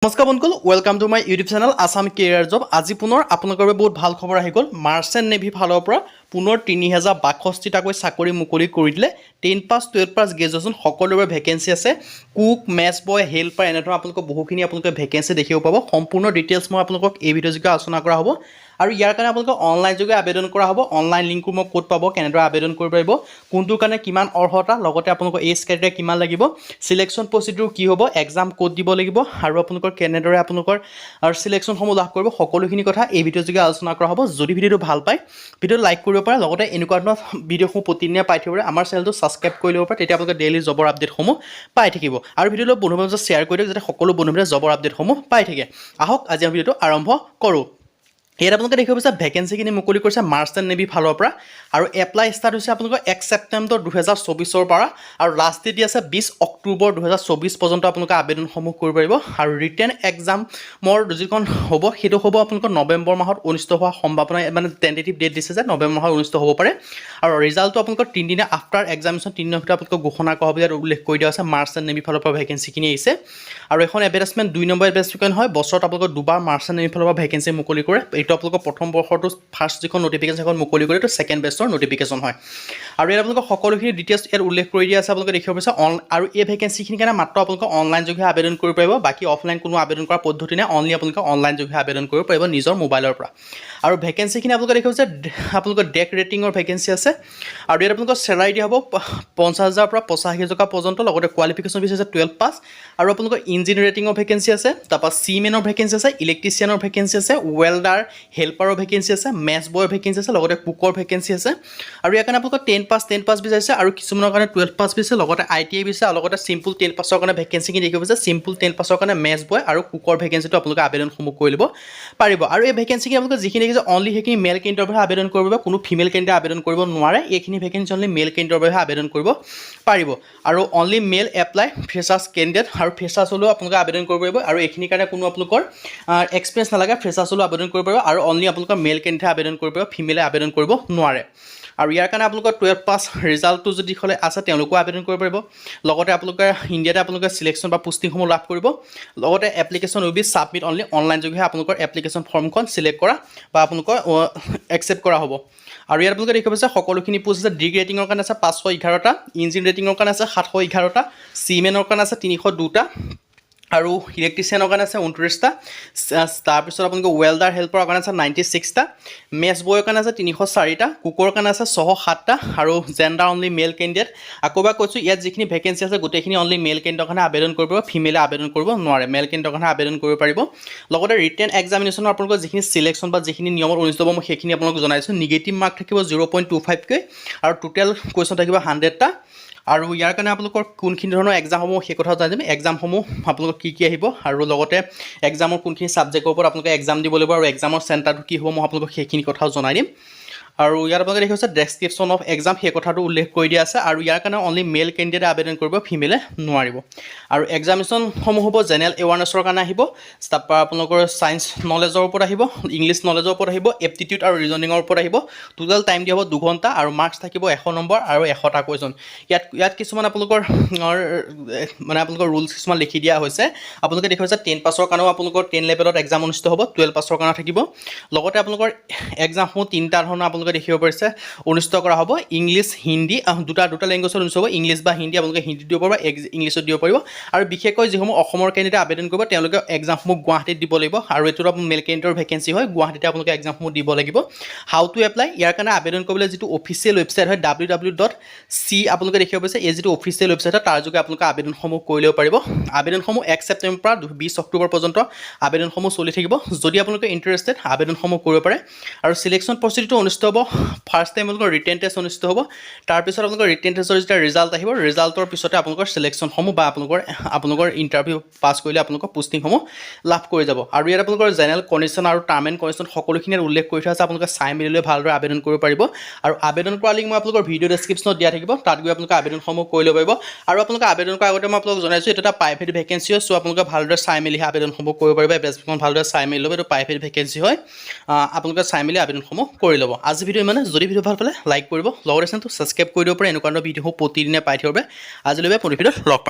নমস্কাৰ বন্ধুসকল welcome to my YouTube channel Assam career job আজি পুনৰ আপোনালোকৰ বাবে বহুত ভাল খবৰ আহি গ'ল মাৰ্চেণ্ট নেভি ফালৰ পৰা পুনৰ 3062টাকৈ চাকৰি মুকলি কৰি দিলে 10 পাছ 12 পাছ গ্ৰেজুৱেশ্যন সকলোৰে ভেকেঞ্চি আছে কুক মেছ বয় হেল্পাৰ এনেধৰণৰ আপোনালোকক বহুখিনি আপোনালোকে ভেকেঞ্চি দেখিব পাব সম্পূৰ্ণ ডিটেইলছ মই আপোনালোকক এই ভিডিঅ' যোগে আলোচনা কৰা হ'ব আৰু ইয়াৰ কাৰণে আপোনালোকক অনলাইন যোগে আবেদন কৰা হ'ব অনলাইন লিংকটো মই ক'ত পাব কেনেদৰে আবেদন কৰিব পাৰিব কোনটোৰ কাৰণে কিমান অৰ্হতা লগতে আপোনালোকৰ এজ ক্ৰাইটেৰিয়া কিমান লাগিব সিলেকশ্যন প্ৰচিডিউৰ কি হ'ব এক্সাম ক'ত দিব লাগিব আৰু আপোনালোকৰ কেনেদৰে আপোনালোকৰ আৰু সিলেকশ্যনসমূহ লাভ কৰিব সকলোখিনি কথা এই ভিডিঅ' যোগে আলোচনা কৰা হ'ব যদি ভিডিঅ'টো ভাল পায় ভিডিঅ'টো লাইক কৰিব পাৰে লগতে এনেকুৱা ধৰণৰ ভিডিঅ'সমূহ প্ৰতিদিনে পাই থাকিবলৈ আমাৰ চেনেলটো ছাবস্ক্ৰাইব কৰি ল'ব পাৰে তেতিয়া আপোনালোকে ডেইলি জবৰ আপডেটসমূহ পাই থাকিব আৰু ভিডিঅ'টো বন্ধুৰ মাজত শ্বেয়াৰ কৰি দিয়ক যাতে সকলো বন্ধুবোৰে জবৰ আপডেটসমূহ পাই থাকে আহক আজি আমি ভিডিঅ'টো আৰম্ভ কৰোঁ ইয়াত আপোনালোকে দেখিব পাইছে ভেকেঞ্চিখিনি মুকলি কৰিছে মাৰ্চেণ্ট নেভি ফালৰ পৰা আৰু এপ্লাই ষ্টাৰ্ট হৈছে আপোনালোকৰ 1 ছেপ্টেম্বৰ 2024 পৰা আৰু লাষ্ট ডেট আছে 20 অক্টোবৰ 2024 পৰ্যন্ত আপোনালোকে আবেদনসমূহ কৰিব পাৰিব আৰু ৰিটেন এক্সামৰ যিখন হ'ব সেইটো হ'ব আপোনালোকৰ নৱেম্বৰ মাহত অনুষ্ঠিত হোৱাৰ সম্ভাৱনা মানে টেন্টেটিভ ডেট দিছে যে নৱেম্বৰ মাহত অনুষ্ঠিত হ'ব পাৰে আৰু ৰিজাল্টটো আপোনালোকৰ 3 দিনৰ আফটাৰ এক্সামিনেশ্যন 3 দিনৰ ভিতৰত আপোনালোকক ঘোষণা কৰা হ'ব ইয়াত উল্লেখ কৰি দিয়া আছে মাৰ্চেণ্ট নেভি ফালৰ পৰা ভেকেঞ্চিখিনি আহিছে আৰু এখন এডভাৰটাইজমেণ্ট 2 নম্বৰ এডভাৰটাইজমেণ্ট হয় বছৰত আপোনালোকৰ দুবাৰ মাৰ্চেণ্ট নেভি ফালৰ পৰা ভেকেঞ্চি মুকলি কৰে এইটো আপোনালোকৰ প্ৰথম বৰ্ষটো ফাৰ্ষ্ট যিখন নটিফিকেশ্যন এখন মুকলি কৰে এইটো ছেকেণ্ড বেষ্টৰ নটিফিকেশ্যন হয় আৰু ইয়াত আপোনালোকৰ সকলোখিনি ডিটেইলছ ইয়াত উল্লেখ কৰি দিয়া আছে আপোনালোকে দেখিব পাইছে আৰু এই ভেকেঞ্চিখিনিৰ কাৰণে মাত্ৰ আপোনালোকে অনলাইন যোগে আবেদন কৰিব পাৰিব বাকী অফলাইন কোনো আবেদন কৰাৰ পদ্ধতি নাই অনলি আপোনালোকে অনলাইন যোগে আবেদন কৰিব পাৰিব নিজৰ মোবাইলৰ পৰা আৰু ভেকেঞ্চিখিনি আপোনালোকে দেখিব পাইছে আপোনালোকৰ ডেক ৰেটিঙৰ ভেকেঞ্চি আছে আৰু ইয়াত আপোনালোকৰ চেলাৰী দিয়া হ'ব 50,000 পৰা 85,000 টকা পৰ্যন্ত লগতে কোৱালিফিকেশ্যন বিচাৰিছে 12 পাছ আৰু আপোনালোকৰ ইঞ্জিনিয়াৰ ৰেটিঙৰ ভেকেঞ্চি আছে তাৰপৰা চিমেনৰ ভেকেঞ্চি আছে ইলেক্ট্ৰিচিয়ানৰ ভেকেঞ্চি আছে ৱেল্ডাৰ হেল্পাৰৰ ভেকেঞ্চি আছে মেছ বয়ৰ ভেকেঞ্চি আছে লগতে কুকৰ ভেকেঞ্চি আছে আৰু ইয়াৰ কাৰণে আপোনালোকৰ 10 পাছ বিচাৰিছে আৰু কিছুমানৰ কাৰণে 12 পাছ বিচাৰিছে লগতে ITI বিচাৰিছে আৰু লগতে চিম্পল 10 পাছৰ কাৰণে ভেকেঞ্চিখিনি দেখিব পাইছে চিম্পল 10 পাছৰ কাৰণে মেছ বয় আৰু কুকৰ ভেকেঞ্চিটো আপোনালোকে আবেদনসমূহ কৰি ল'ব পাৰিব আৰু এই ভেকেঞ্চিখিনি আপোনালোকে যিখিনি দেখিছে অনলি সেইখিনি মেল কেণ্ডিডেটৰ বাবে আবেদন কৰিব কোনো ফিমেল কেণ্ডিডেট আবেদন কৰিব নোৱাৰে এইখিনি ভেকেঞ্চি অনলি মেল কেণ্ডিডেটৰ বাবে আবেদন কৰিব পাৰিব আৰু only male apply freshers candidate আৰু ফ্ৰেছাৰ্ছ হ'লেও আপোনালোকে আবেদন কৰিব পাৰিব আৰু এইখিনিৰ কাৰণে কোনো আপোনালোকৰ এক্সপিৰিয়েঞ্চ নালাগে ফ্ৰেছাৰ্ছ হ'লেও আবেদন কৰিব পাৰিব আৰু অনলি আপোনালোকৰ মেল কেণ্ডিডেটে আবেদন কৰিব পাৰিব ফিমেলে আবেদন কৰিব নোৱাৰে আৰু ইয়াৰ কাৰণে আপোনালোকৰ 12 পাছ ৰিজাল্টটো যদি হ'লে আছে তেওঁলোকেও আবেদন কৰিব পাৰিব লগতে আপোনালোকে ইণ্ডিয়াতে আপোনালোকে সিলেকশ্যন বা পোষ্টিংসমূহ লাভ কৰিব লগতে application will be submit only online যোগে আপোনালোকৰ এপ্লিকেশ্যন ফৰ্মখন চিলেক্ট কৰা বা আপোনালোকৰ একচেপ্ট কৰা হ'ব আৰু ইয়াত আপোনালোকে দেখিব পাইছে সকলোখিনি পোষ্ট আছে ডিগ ৰেটিঙৰ কাৰণে আছে 511টা ইঞ্জিন ৰেটিঙৰ কাৰণে আছে 711টা চিমেনৰ কাৰণে আছে 302টা আৰু ইলেক্ট্ৰিচিয়ানৰ কাৰণে আছে 29টা তাৰপিছত আপোনালোকৰ ৱেল্ডাৰ হেল্পাৰৰ কাৰণে আছে 96টা মেছ বয়ৰ কাৰণে আছে 304টা কুকৰ কাৰণে আছে 607টা আৰু জেণ্ডাৰ অনলি মেল কেণ্ডিডেট আকৌ এবাৰ কৈছোঁ ইয়াত যিখিনি ভেকেঞ্চি আছে গোটেইখিনি অনলি মেল কেণ্ডিডেটৰ কাৰণে আবেদন কৰিব ফিমেলে আবেদন কৰিব নোৱাৰে মেল কেণ্ডিডেটৰ কাৰণে আবেদন কৰিব পাৰিব লগতে ৰিটেন এক্সামিনেশ্যনৰ আপোনালোকৰ যিখিনি চিলেকশ্যন বা যিখিনি নিয়মত অনুষ্ঠিত হ'ব মই সেইখিনি আপোনালোকক জনাইছোঁ নিগেটিভ মাৰ্ক থাকিব 0.25কৈ আৰু টোটেল কুৱেশ্যন থাকিব 100টা আৰু ইয়াৰ কাৰণে আপোনালোকৰ কোনখিনি ধৰণৰ এক্সামসমূহ সেই কথা জনাই দিম এক্সামসমূহ আপোনালোকৰ কি আহিব আৰু লগতে এক্সামৰ কোনখিনি ছাবজেক্টৰ ওপৰত আপোনালোকে এক্সাম দিব লাগিব আৰু এক্সামৰ চেণ্টাৰটো কি হ'ব মই আপোনালোকক সেইখিনি কথাও জনাই দিম আৰু ইয়াৰ আপোনালোকে দেখিছে ডেছক্ৰিপশ্যন অফ এক্সাম সেই কথাটো উল্লেখ কৰি দিয়া আছে আৰু ইয়াৰ কাৰণে অনলি মেল কেণ্ডিডেটে আবেদন কৰিব ফিমেলে নোৱাৰিব আৰু এক্সামিনেশ্যনসমূহ হ'ব জেনেৰেল এৱাৰনেছৰ কাৰণে আহিব তাৰপৰা আপোনালোকৰ ছায়েন্স নলেজৰ ওপৰত আহিব ইংলিছ নলেজৰ ওপৰত আহিব এপ্টিটিউড আৰু ৰিজনিঙৰ ওপৰত আহিব টোটেল টাইম দিয়া হ'ব 2 ঘণ্টা আৰু মাৰ্কছ থাকিব 100 নম্বৰ আৰু 100টা কুৱেশ্যন ইয়াত কিছুমান আপোনালোকৰ মানে আপোনালোকৰ ৰুলছ কিছুমান লিখি দিয়া হৈছে আপোনালোকে দেখিব পাইছে 10 পাছৰ কাৰণেও আপোনালোকৰ 10 লেভেলত এক্সাম অনুষ্ঠিত হ'ব 12 পাছৰ কাৰণে থাকিব লগতে আপোনালোকৰ এক্সামসমূহ 3টা ধৰণৰ আপোনালোকে দেখিব পাৰিছে অনুষ্ঠিত কৰা হ'ব ইংলিছ হিন্দী দুটা লেংগুৱেজত অনুষ্ঠিত হ'ব ইংলিছ বা হিন্দী আপোনালোকে হিন্দীত দিব পাৰিব ইংলিছত দিব পাৰিব আৰু বিশেষকৈ যিসমূহ অসমৰ কেণ্ডিডেটে আবেদন কৰিব তেওঁলোকে এক্সামসমূহ গুৱাহাটীত দিব লাগিব আৰু এইটো মেল কেণ্ডিডেটৰ ভেকেঞ্চি হয় গুৱাহাটীতে আপোনালোকে এক্সামসমূহ দিব লাগিব হাউ টু এপ্লাই ইয়াৰ কাৰণে আবেদন কৰিবলৈ যিটো অফিচিয়েল ৱেবছাইট হয় www.c আপোনালোকে দেখিব পাইছে এই যিটো অফিচিয়েল ৱেবছাইট হয় তাৰ যোগে আপোনালোকে আবেদনসমূহ কৰি ল'ব পাৰিব আবেদনসমূহ 1 ছেপ্টেম্বৰ পৰা 20 অক্টোবৰ পৰ্যন্ত আবেদনসমূহ চলি থাকিব যদি আপোনালোকে ইণ্টাৰেষ্টেড আবেদনসমূহ কৰিব পাৰে আৰু সিলেকশ্যন প্ৰচিডিউৰটো অনুষ্ঠিত হ'ব ফাৰ্ষ্ট টাইম আপোনালোকৰ ৰিটেন টেষ্ট অনুষ্ঠিত হ'ব তাৰপিছত আপোনালোকৰ ৰিটেন টেষ্টৰ যেতিয়া ৰিজাল্ট আহিব ৰিজাল্টৰ পিছতে আপোনালোকৰ সিলেকশ্যনসমূহ বা আপোনালোকৰ ইণ্টাৰভিউ পাছ কৰিলে আপোনালোকৰ পোষ্টিংসমূহ লাভ কৰি যাব আৰু ইয়াত আপোনালোকৰ জেনেৰেল কণ্ডিশ্যন আৰু টাৰ্ম এণ্ড কণ্ডিশ্যন সকলোখিনি উল্লেখ কৰি থোৱা আছে আপোনালোকে চাই মেলি লৈ ভালদৰে আবেদন কৰিব পাৰিব আৰু আবেদন কৰা লিংক মই আপোনালোকৰ ভিডিঅ' ডেছক্ৰিপশ্যনত দিয়া থাকিব তাত গৈ আপোনালোকে আবেদনসমূহ কৰি ল'ব পাৰিব আৰু আপোনালোকে আবেদন কৰাৰ আগতে মই আপোনালোকক জনাইছোঁ এইটো এটা প্ৰাইভেট ভেকেঞ্চি হয় চ' আপোনালোকে ভালদৰে চাই মেলিহে আবেদনসমূহ কৰিব পাৰিব এপ্লিকেশ্যন ভালদৰে চাই মেলি ল'ব এইটো প্ৰাইভেট ভেকেঞ্চি হয় আপোনালোকে চাই মেলি আবেদনসমূহ কৰি ল'ব আজি ভিডিঅ' মানে যদি ভিডিঅ' ভাল পালে লাইক কৰিব লগতে চেনেলটো ছাবস্ক্ৰাইব কৰি দিব পাৰে এনেকুৱা ধৰণৰ ভিডিঅ'সমূহ প্ৰতিদিনে পাই থাকিব আজিলৈকে পুনৰ ভিডিঅ'ত লগ পাম